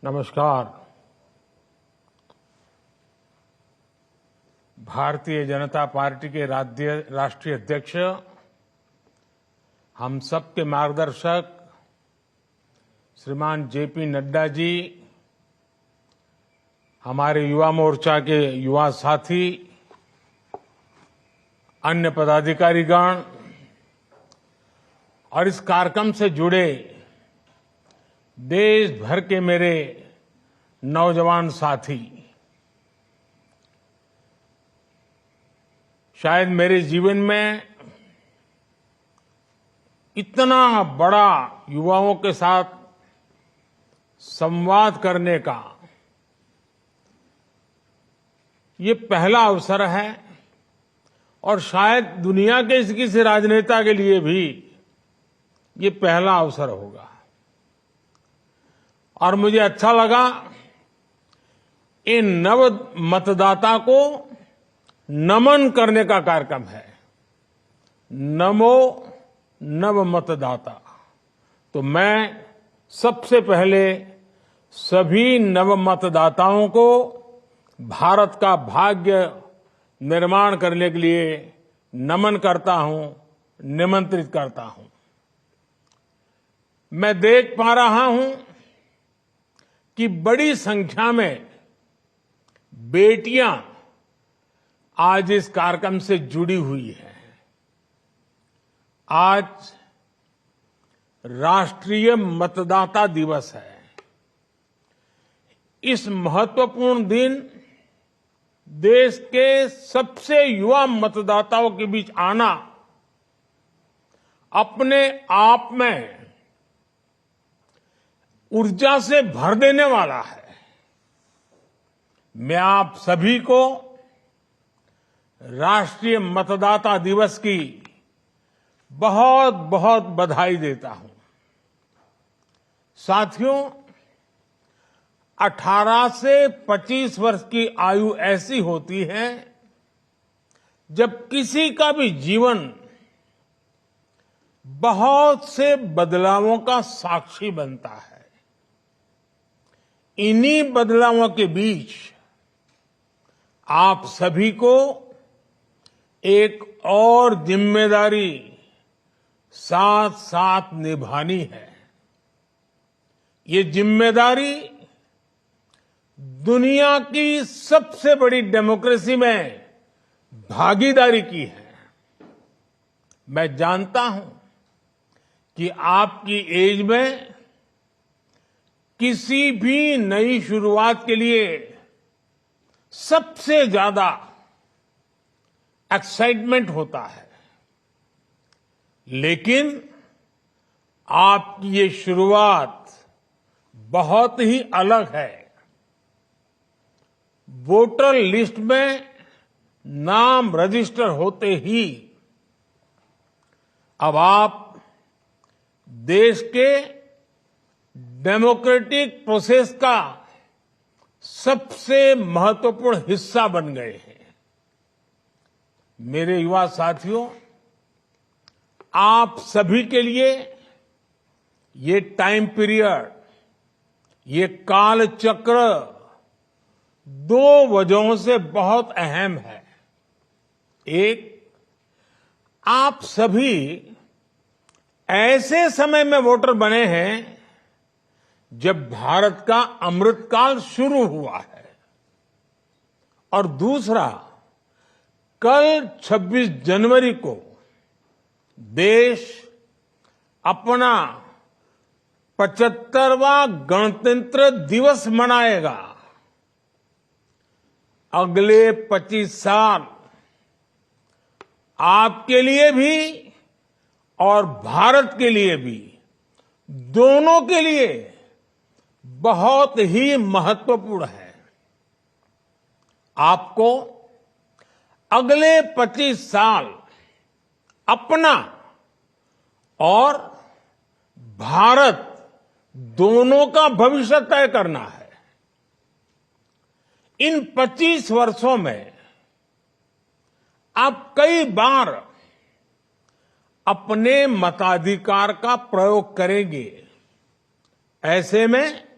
नमस्कार। भारतीय जनता पार्टी के राष्ट्रीय अध्यक्ष, हम सबके मार्गदर्शक श्रीमान जेपी नड्डा जी, हमारे युवा मोर्चा के युवा साथी, अन्य पदाधिकारीगण और इस कार्यक्रम से जुड़े देश भर के मेरे नौजवान साथी, शायद मेरे जीवन में इतना बड़ा युवाओं के साथ संवाद करने का ये पहला अवसर है और शायद दुनिया के किसी राजनेता के लिए भी ये पहला अवसर होगा। और मुझे अच्छा लगा इन नव मतदाता को नमन करने का कार्यक्रम है। नमो नव मतदाता। तो मैं सबसे पहले सभी नव मतदाताओं को भारत का भाग्य निर्माण करने के लिए नमन करता हूं, निमंत्रित करता हूं। मैं देख पा रहा हूं कि बड़ी संख्या में बेटियां आज इस कार्यक्रम से जुड़ी हुई हैं। आज राष्ट्रीय मतदाता दिवस है। इस महत्वपूर्ण दिन देश के सबसे युवा मतदाताओं के बीच आना अपने आप में ऊर्जा से भर देने वाला है। मैं आप सभी को राष्ट्रीय मतदाता दिवस की बहुत बहुत बधाई देता हूं। साथियों, 18 से 25 वर्ष की आयु ऐसी होती है जब किसी का भी जीवन बहुत से बदलावों का साक्षी बनता है। इन्हीं बदलावों के बीच आप सभी को एक और जिम्मेदारी साथ साथ निभानी है। ये जिम्मेदारी दुनिया की सबसे बड़ी डेमोक्रेसी में भागीदारी की है। मैं जानता हूं कि आपकी एज में किसी भी नई शुरुआत के लिए सबसे ज्यादा एक्साइटमेंट होता है, लेकिन आपकी ये शुरुआत बहुत ही अलग है। वोटर लिस्ट में नाम रजिस्टर होते ही अब आप देश के डेमोक्रेटिक प्रोसेस का सबसे महत्वपूर्ण हिस्सा बन गए हैं। मेरे युवा साथियों, आप सभी के लिए ये टाइम पीरियड, ये काल चक्र दो वजहों से बहुत अहम है। एक, आप सभी ऐसे समय में वोटर बने हैं जब भारत का अमृतकाल शुरू हुआ है, और दूसरा, कल 26 जनवरी को देश अपना 75वां गणतंत्र दिवस मनाएगा। अगले 25 साल आपके लिए भी और भारत के लिए भी, दोनों के लिए बहुत ही महत्वपूर्ण है। आपको अगले 25 साल अपना और भारत दोनों का भविष्य तय करना है। इन 25 वर्षों में आप कई बार अपने मताधिकार का प्रयोग करेंगे। ऐसे में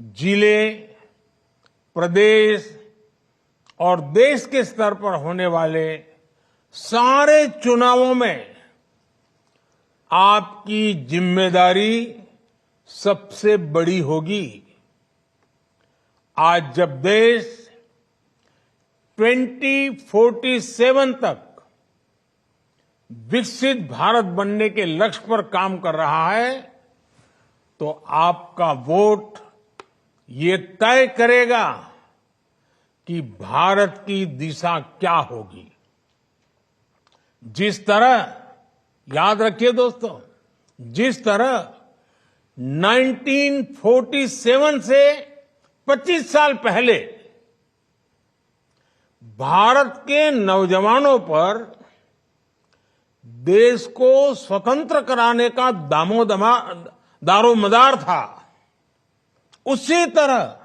जिले, प्रदेश और देश के स्तर पर होने वाले सारे चुनावों में आपकी जिम्मेदारी सबसे बड़ी होगी। आज जब देश 2047 तक विकसित भारत बनने के लक्ष्य पर काम कर रहा है, तो आपका वोट ये तय करेगा कि भारत की दिशा क्या होगी। जिस तरह, याद रखिए दोस्तों, जिस तरह 1947 से 25 साल पहले भारत के नौजवानों पर देश को स्वतंत्र कराने का दारोमदार था, उसी तरह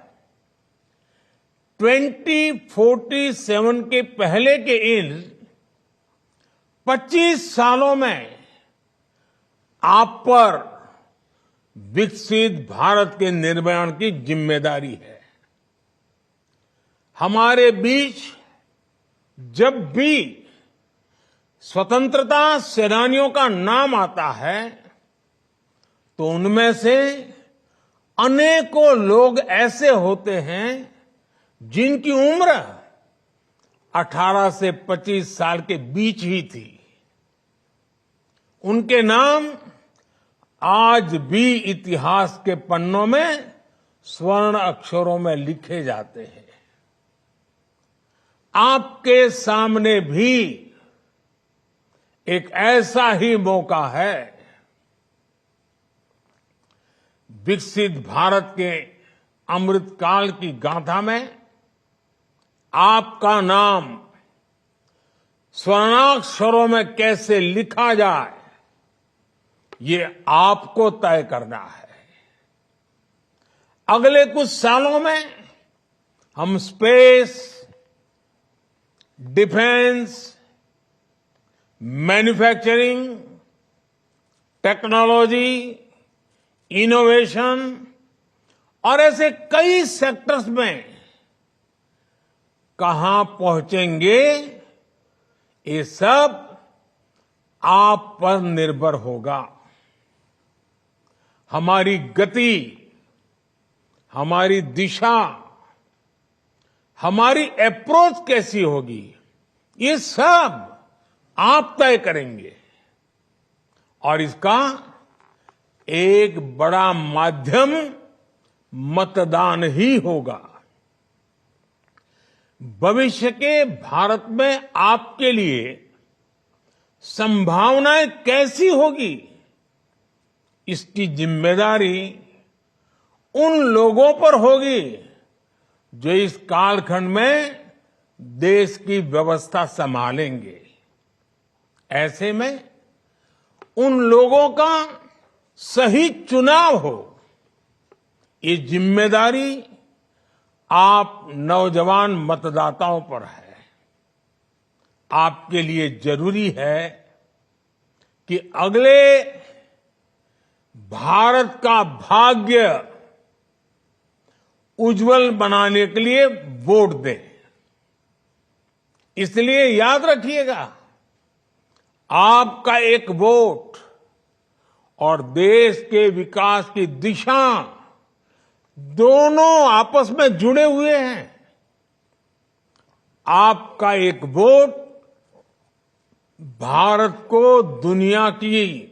2047 के पहले के इन 25 सालों में आप पर विकसित भारत के निर्माण की जिम्मेदारी है। हमारे बीच जब भी स्वतंत्रता सेनानियों का नाम आता है, तो उनमें से अनेकों लोग ऐसे होते हैं जिनकी उम्र 18 से 25 साल के बीच ही थी। उनके नाम आज भी इतिहास के पन्नों में स्वर्ण अक्षरों में लिखे जाते हैं। आपके सामने भी एक ऐसा ही मौका है। विकसित भारत के अमृतकाल की गाथा में आपका नाम स्वर्णाक्षरों में कैसे लिखा जाए, ये आपको तय करना है। अगले कुछ सालों में हम space, defence, manufacturing, technology, innovation और ऐसे कई सेक्टर्स में कहां पहुंचेंगे, ये सब आप पर निर्भर होगा। हमारी गति, हमारी दिशा, हमारी अप्रोच कैसी होगी, ये सब आप तय करेंगे। और इसका एक बड़ा माध्यम मतदान ही होगा। भविष्य के भारत में आपके लिए संभावनाएं कैसी होगी, इसकी जिम्मेदारी उन लोगों पर होगी जो इस कालखंड में देश की व्यवस्था संभालेंगे। ऐसे में उन लोगों का सही चुनाव हो, ये जिम्मेदारी आप नौजवान मतदाताओं पर है। आपके लिए जरूरी है कि अगले भारत का भाग्य उज्जवल बनाने के लिए वोट दें। इसलिए याद रखिएगा, आपका एक वोट और देश के विकास की दिशा दोनों आपस में जुड़े हुए हैं। आपका एक वोट भारत को दुनिया की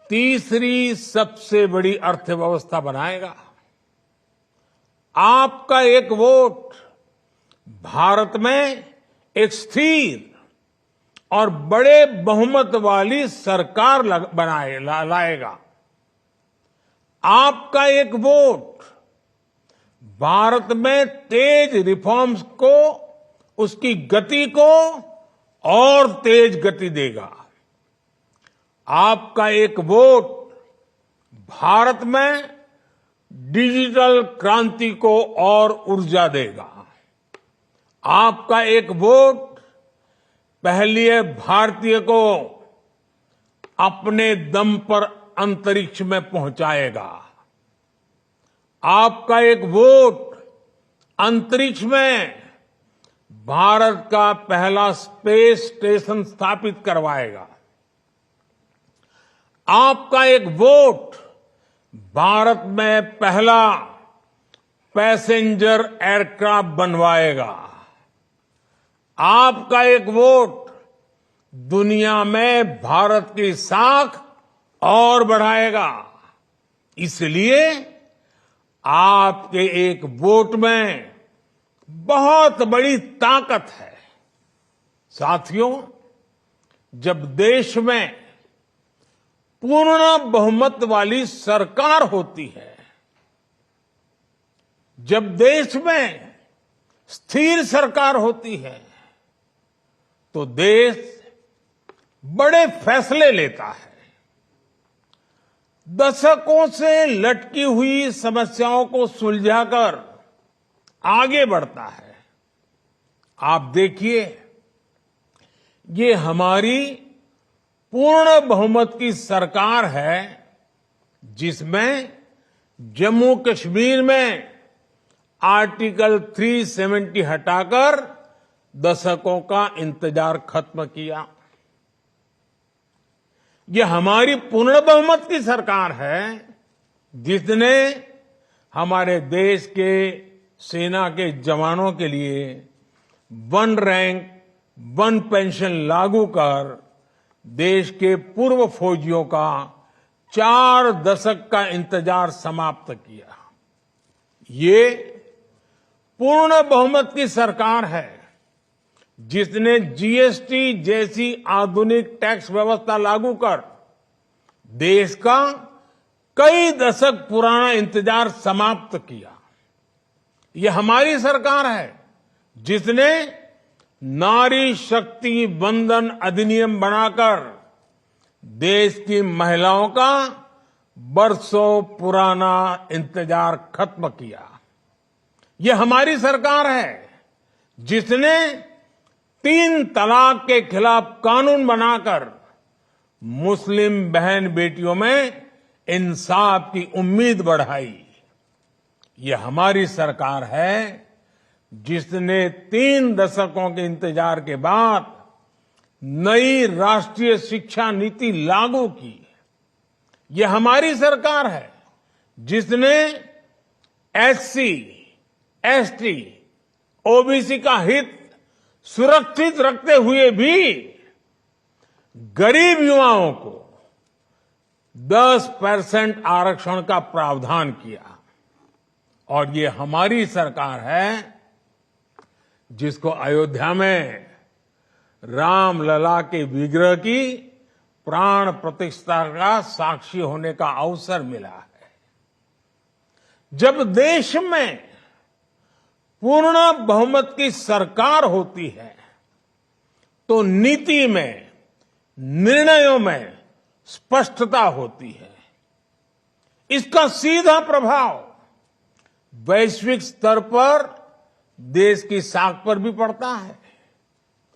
तीसरी सबसे बड़ी अर्थव्यवस्था बनाएगा। आपका एक वोट भारत में एक स्थिर और बड़े बहुमत वाली सरकार लाएगा। आपका एक वोट भारत में तेज रिफॉर्म्स को, उसकी गति को और तेज गति देगा। आपका एक वोट भारत में डिजिटल क्रांति को और ऊर्जा देगा। आपका एक वोट पहली भारतीय को अपने दम पर अंतरिक्ष में पहुंचाएगा। आपका एक वोट अंतरिक्ष में भारत का पहला स्पेस स्टेशन स्थापित करवाएगा। आपका एक वोट भारत में पहला पैसेंजर एयरक्राफ्ट बनवाएगा। आपका एक वोट दुनिया में भारत की साख और बढ़ाएगा। इसलिए आपके एक वोट में बहुत बड़ी ताकत है। साथियों, जब देश में पूर्ण बहुमत वाली सरकार होती है, जब देश में स्थिर सरकार होती है, तो देश बड़े फैसले लेता है, दशकों से लटकी हुई समस्याओं को सुलझाकर आगे बढ़ता है। आप देखिए, ये हमारी पूर्ण बहुमत की सरकार है, जिसमें जम्मू कश्मीर में आर्टिकल 370 हटाकर दशकों का इंतजार खत्म किया। ये हमारी पूर्ण बहुमत की सरकार है, जिसने हमारे देश के सेना के जवानों के लिए 1 रैंक 1 पेंशन लागू कर देश के पूर्व फौजियों का 4 दशक का इंतजार समाप्त किया। ये पूर्ण बहुमत की सरकार है, जिसने जीएसटी जैसी आधुनिक टैक्स व्यवस्था लागू कर देश का कई दशक पुराना इंतजार समाप्त किया। यह हमारी सरकार है, जिसने नारी शक्ति वंदन अधिनियम बनाकर देश की महिलाओं का बरसों पुराना इंतजार खत्म किया। यह हमारी सरकार है, जिसने 3 तलाक के खिलाफ कानून बनाकर मुस्लिम बहन बेटियों में इंसाफ की उम्मीद बढ़ाई। यह हमारी सरकार है, जिसने 3 दशकों के इंतजार के बाद नई राष्ट्रीय शिक्षा नीति लागू की। यह हमारी सरकार है, जिसने एससी, एसटी, ओबीसी का हित सुरक्षित रखते हुए भी गरीब युवाओं को 10% आरक्षण का प्रावधान किया। और ये हमारी सरकार है, जिसको अयोध्या में रामलला के विग्रह की प्राण प्रतिष्ठा का साक्षी होने का अवसर मिला है। जब देश में पूर्ण बहुमत की सरकार होती है, तो नीति में, निर्णयों में स्पष्टता होती है। इसका सीधा प्रभाव वैश्विक स्तर पर देश की साख पर भी पड़ता है।